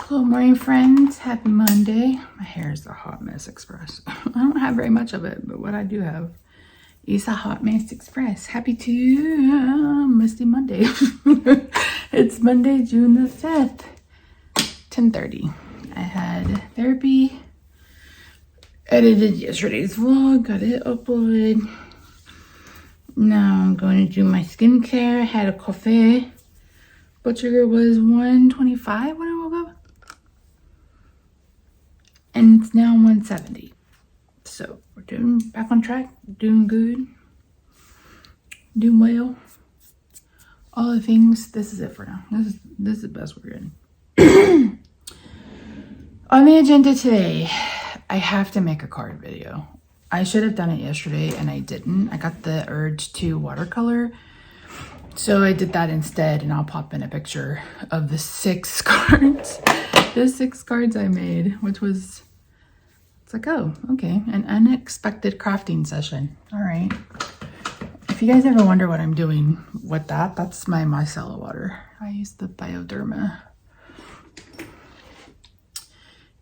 Hello, morning friends. Happy Monday. My hair is a hot mess express. I don't have very much of it, but what I do have is a hot mess express. Happy Misty Monday. It's Monday, June the 5th, 10:30. I had therapy, edited yesterday's vlog, got it uploaded. Now I'm going to do my skincare. Had a coffee. Blood sugar was 125 when I woke up. And it's now 170. So we're doing back on track, doing good, doing well. All the things. This is it for now. This is the best we're getting. On the agenda today, I have to make a card video. I should have done it yesterday and I didn't. I got the urge to watercolor. So I did that instead, and I'll pop in a picture of the 6 cards. The 6 cards I made, which was, it's like, oh, okay, an unexpected crafting session. All right. If you guys ever wonder what I'm doing with that, that's my micellar water. I use the Bioderma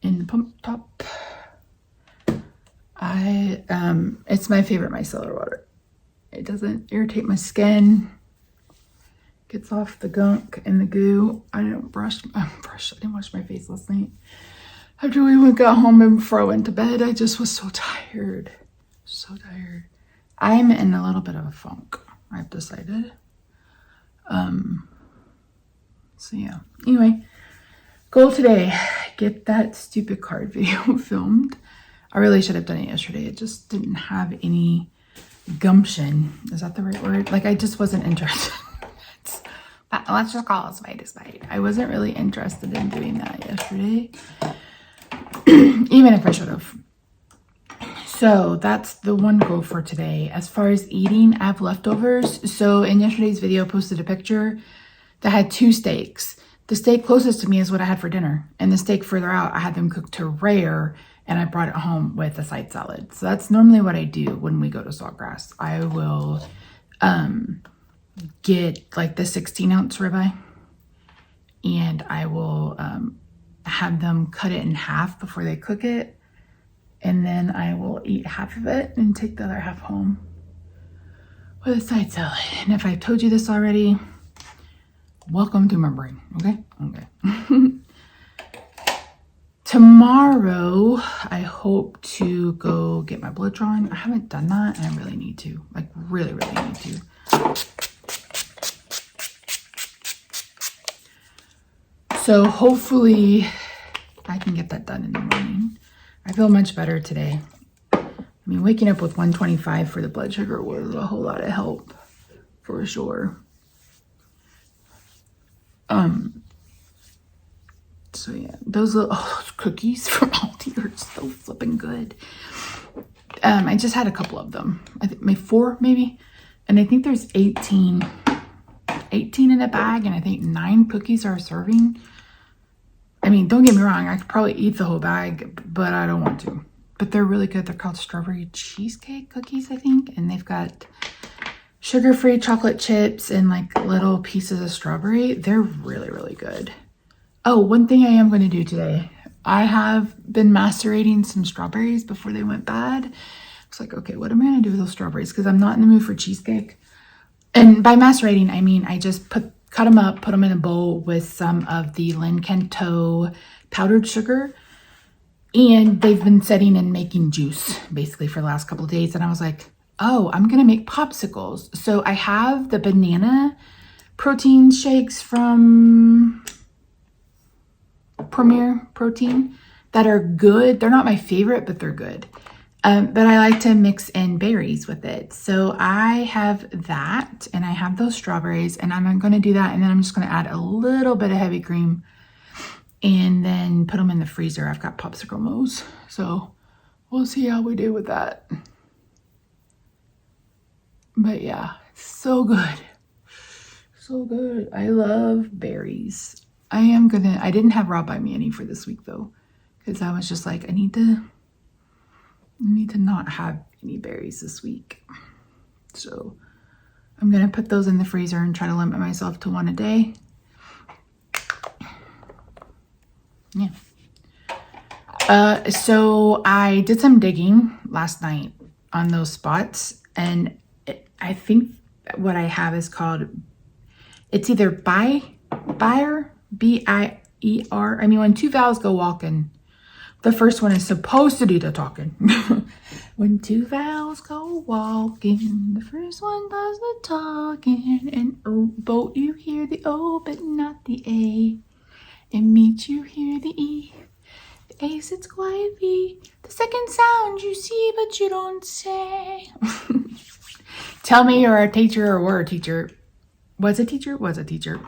in the pump top. It's my favorite micellar water. It doesn't irritate my skin. Gets off the gunk and the goo. I didn't wash my face last night. After we got home and before I went to bed, I just was so tired. So tired. I'm in a little bit of a funk, I've decided. So yeah. Anyway, goal today, get that stupid card video filmed. I really should have done it yesterday. It just didn't have any gumption. Is that the right word? Like, I just wasn't interested. Let's just call it spade a spade. I wasn't really interested in doing that yesterday, even if I should have. So that's the one goal for today. As far as eating, I have leftovers. So in yesterday's video, I posted a picture that had 2 steaks. The steak closest to me is what I had for dinner, and the steak further out, I had them cooked to rare, and I brought it home with a side salad. So that's normally what I do when we go to Saltgrass. I will get like the 16-ounce ribeye, and I will have them cut it in half before they cook it, and then I will eat half of it and take the other half home with a side salad. And if I've told you this already, welcome to my brain. Okay. Tomorrow, I hope to go get my blood drawn. I haven't done that, and I really need to. Like, really need to. So hopefully I can get that done in the morning. I feel much better today. I mean, waking up with 125 for the blood sugar was a whole lot of help, for sure. So yeah, those cookies from Aldi are so flipping good. I just had a couple of them. I think maybe 4 maybe. And I think there's 18 in a bag, and I think 9 cookies are a serving. I mean, don't get me wrong, I could probably eat the whole bag, but I don't want to. But they're really good. They're called strawberry cheesecake cookies, I think. And they've got sugar-free chocolate chips and like little pieces of strawberry. They're really good. Oh, one thing I am going to do today. I have been macerating some strawberries before they went bad. It's like, okay, what am I going to do with those strawberries? Because I'm not in the mood for cheesecake. And by macerating, I mean I just cut them up, put them in a bowl with some of the Linkento powdered sugar. And they've been setting and making juice basically for the last couple of days. And I was like, oh, I'm going to make popsicles. So I have the banana protein shakes from Premier Protein that are good. They're not my favorite, but they're good. But I like to mix in berries with it. So I have that, and I have those strawberries, and I'm going to do that. And then I'm just going to add a little bit of heavy cream and then put them in the freezer. I've got popsicle moles. So we'll see how we do with that. But yeah, so good. So good. I love berries. I didn't have raw by me any for this week though, because I was just like, I need to not have any berries this week. So I'm going to put those in the freezer and try to limit myself to 1 a day. Yeah. So I did some digging last night on those spots, and I think what I have is called, it's either Bier, B-I-E-R. I mean, when two vowels go walking, the first one is supposed to do the talking. When two vowels go walking, the first one does the talking, and oh, boat you hear the O, but not the A, and meet you hear the E. The A sits quietly. The second sound you see, but you don't say. Tell me you're a teacher or were a teacher. Was a teacher? Was a teacher.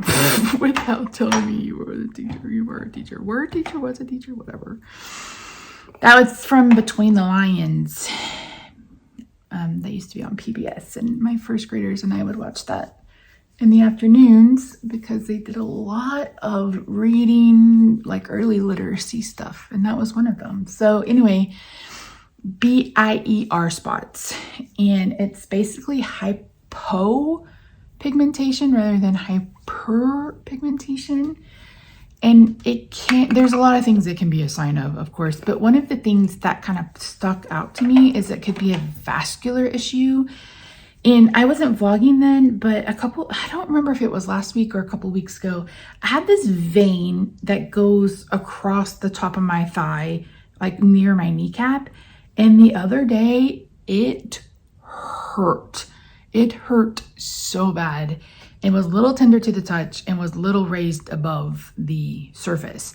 Without telling me you were a teacher. You were a teacher. Were a teacher? Was a teacher? Whatever. That was from Between the Lions. That used to be on PBS. And my first graders and I would watch that in the afternoons because they did a lot of reading, like early literacy stuff. And that was one of them. So anyway, BIER spots. And it's basically hypopigmentation rather than hyperpigmentation. And there's a lot of things it can be a sign of course. But one of the things that kind of stuck out to me is it could be a vascular issue. And I wasn't vlogging then, but I don't remember if it was last week or a couple weeks ago, I had this vein that goes across the top of my thigh, like near my kneecap. And the other day, it hurt. It hurt so bad. It was a little tender to the touch and was little raised above the surface.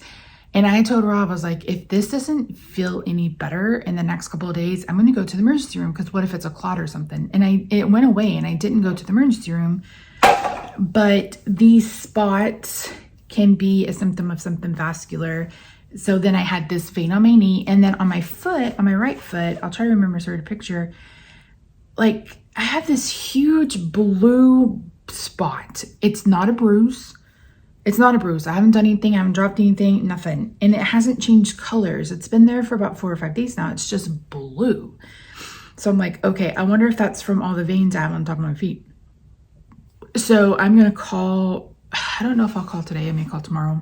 And I told Rob, I was like, if this doesn't feel any better in the next couple of days, I'm going to go to the emergency room because what if it's a clot or something? And it went away and I didn't go to the emergency room. But these spots can be a symptom of something vascular. So then I had this vein on my knee, and then on my foot, on my right foot, I'll try to remember sort of picture, like I have this huge blue spot. It's not a bruise. It's not a bruise. I haven't done anything. I haven't dropped anything, nothing. And it hasn't changed colors. It's been there for about 4 or 5 days now. It's just blue. So I'm like, okay, I wonder if that's from all the veins I have on top of my feet. So I'm going to call, I don't know if I'll call today. I may call tomorrow.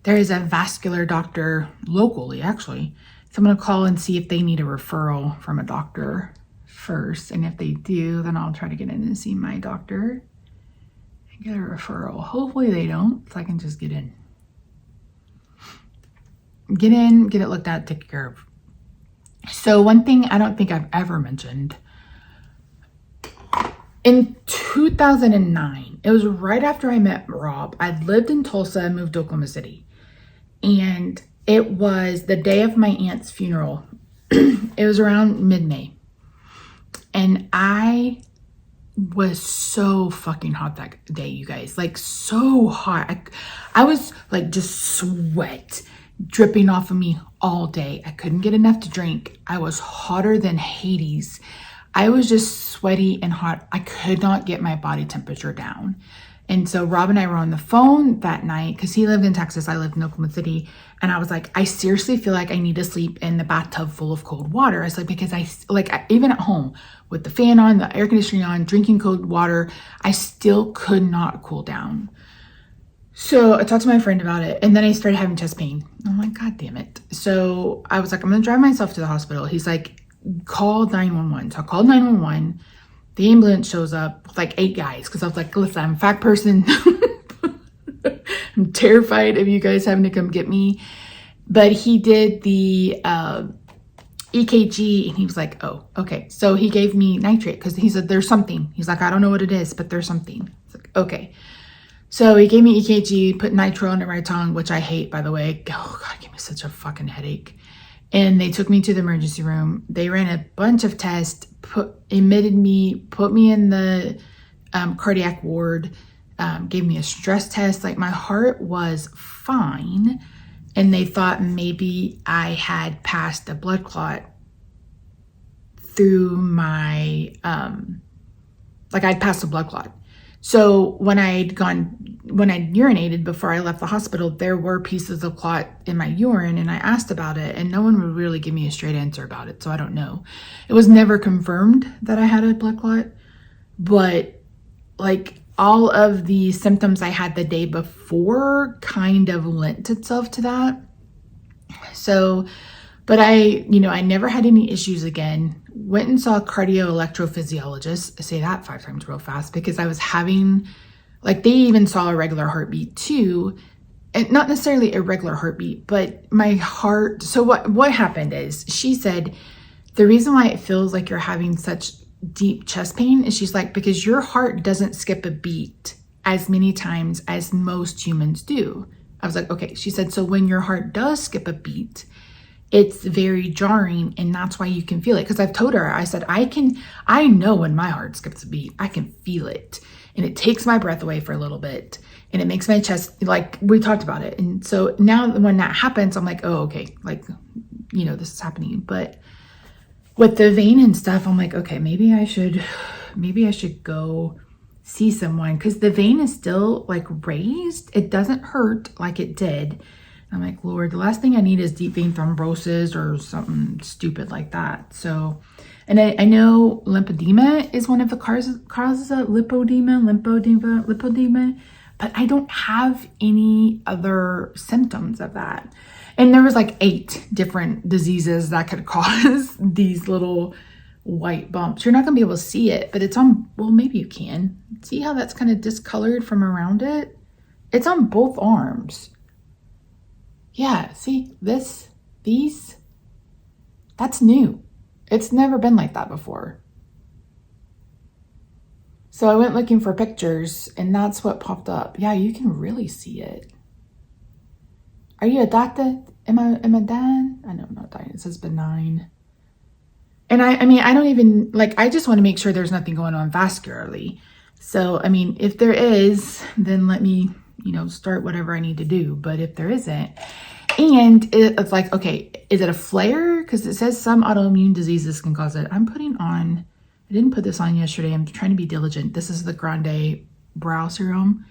There is a vascular doctor locally, actually. So I'm going to call and see if they need a referral from a doctor first. And if they do, then I'll try to get in and see my doctor and get a referral. Hopefully they don't, so I can just get in. Get in, get it looked at, take care of. So one thing I don't think I've ever mentioned. In 2009, it was right after I met Rob. I'd lived in Tulsa and moved to Oklahoma City. And it was the day of my aunt's funeral. It was around mid-May. And I was so fucking hot that day, you guys. Like, so hot. I was like just sweat dripping off of me all day. I couldn't get enough to drink. I was hotter than Hades. I was just sweaty and hot. I could not get my body temperature down. And so Rob and I were on the phone that night because he lived in Texas. I lived in Oklahoma City. And I was like, I seriously feel like I need to sleep in the bathtub full of cold water. I was like, because even at home with the fan on, the air conditioning on, drinking cold water, I still could not cool down. So I talked to my friend about it. And then I started having chest pain. I'm like, God damn it. So I was like, I'm going to drive myself to the hospital. He's like, call 911. So I called 911. The ambulance shows up with like 8 guys because I was like, listen, I'm a fat person. I'm terrified of you guys having to come get me. But he did the EKG and he was like, oh, okay. So he gave me nitrate because he said there's something. He's like, I don't know what it is, but there's something. It's like, okay. So he gave me EKG, put nitro on my tongue, which I hate, by the way. Oh, God, it gave me such a fucking headache. And they took me to the emergency room. They ran a bunch of tests, admitted me, put me in the cardiac ward, gave me a stress test. Like, my heart was fine. And they thought maybe I had passed a blood clot through my, I'd passed a blood clot. So when I'd urinated before I left the hospital, there were pieces of clot in my urine, and I asked about it, and no one would really give me a straight answer about it. So I don't know. It was never confirmed that I had a blood clot, but like all of the symptoms I had the day before kind of lent itself to that. So, but I never had any issues again. Went and saw a cardio electrophysiologist. I say that 5 times real fast because I was having, like, they even saw a regular heartbeat too. And not necessarily a regular heartbeat, but my heart. So what happened is, she said, the reason why it feels like you're having such deep chest pain is, she's like, because your heart doesn't skip a beat as many times as most humans do. I was like, okay. She said, so when your heart does skip a beat, it's very jarring, and that's why you can feel it. Because I've told her, I said, I know when my heart skips a beat, I can feel it. And it takes my breath away for a little bit. And it makes my chest, like, we talked about it. And so now when that happens, I'm like, oh, okay. Like, this is happening. But with the vein and stuff, I'm like, okay, maybe I should go see someone, because the vein is still like raised. It doesn't hurt like it did. I'm like, Lord, the last thing I need is deep vein thrombosis or something stupid like that. So, and I know lymphedema is one of the causes of lipodema, but I don't have any other symptoms of that. And there was like 8 different diseases that could cause these little white bumps. You're not gonna be able to see it, but it's on, well, maybe you can. See how that's kind of discolored from around it? It's on both arms. Yeah, see these, that's new. It's never been like that before. So I went looking for pictures, and that's what popped up. Yeah, you can really see it. Are you a doctor? Am I dying? I know I'm not dying. It says benign. And I mean, I don't even, like, I just want to make sure there's nothing going on vascularly. So, I mean, if there is, then let me, start whatever I need to do. But if there isn't, and it's like, okay, is it a flare? Because it says some autoimmune diseases can cause it. I'm putting on, I didn't put this on yesterday. I'm trying to be diligent. This is the Grande Brow Serum.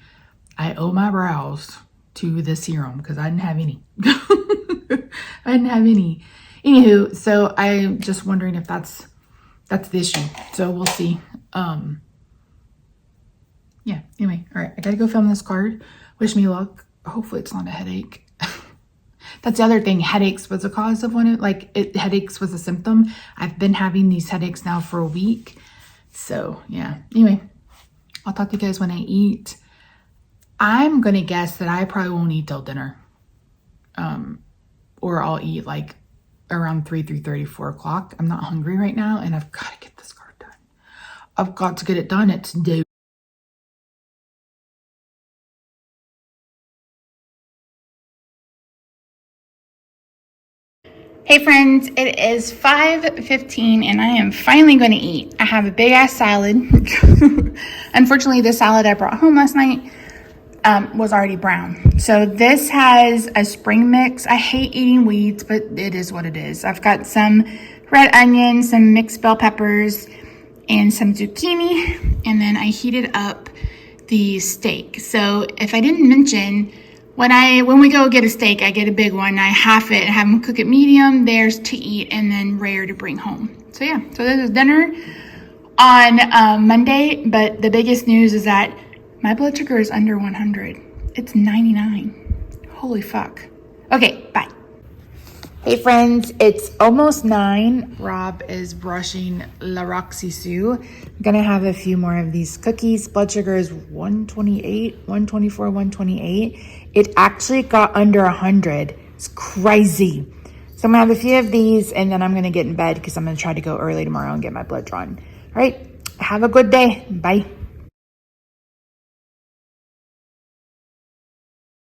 I owe my brows to the serum because I didn't have any. I didn't have any. Anywho, so I'm just wondering if that's the issue. So we'll see. Yeah, anyway, all right. I gotta go film this card. Wish me luck. Hopefully it's not a headache. That's the other thing. Headaches was a cause of headaches was a symptom. I've been having these headaches now for a week. So yeah, anyway, I'll talk to you guys when I eat. I'm going to guess that I probably won't eat till dinner. Or I'll eat like around 3:30, 4 o'clock. I'm not hungry right now, and I've got to get this card done. I've got to get it done. It's due. Hey friends, it is 5:15 and I am finally going to eat. I have a big ass salad. Unfortunately, the salad I brought home last night was already brown. So this has a spring mix. I hate eating weeds, but it is what it is. I've got some red onion, some mixed bell peppers, and some zucchini. And then I heated up the steak. So if I didn't mention, when we go get a steak, I get a big one. I half it, have them cook it medium, theirs to eat, and then rare to bring home. So yeah, so this is dinner on Monday. But the biggest news is that my blood sugar is under 100. It's 99. Holy fuck. Okay, bye. Hey friends, it's almost 9. Rob is brushing La Roxy-Sue. I'm gonna have a few more of these cookies. Blood sugar is 128, 124, 128. It actually got under 100. It's crazy. So I'm gonna have a few of these, and then I'm gonna get in bed because I'm gonna try to go early tomorrow and get my blood drawn. All right, have a good day. Bye.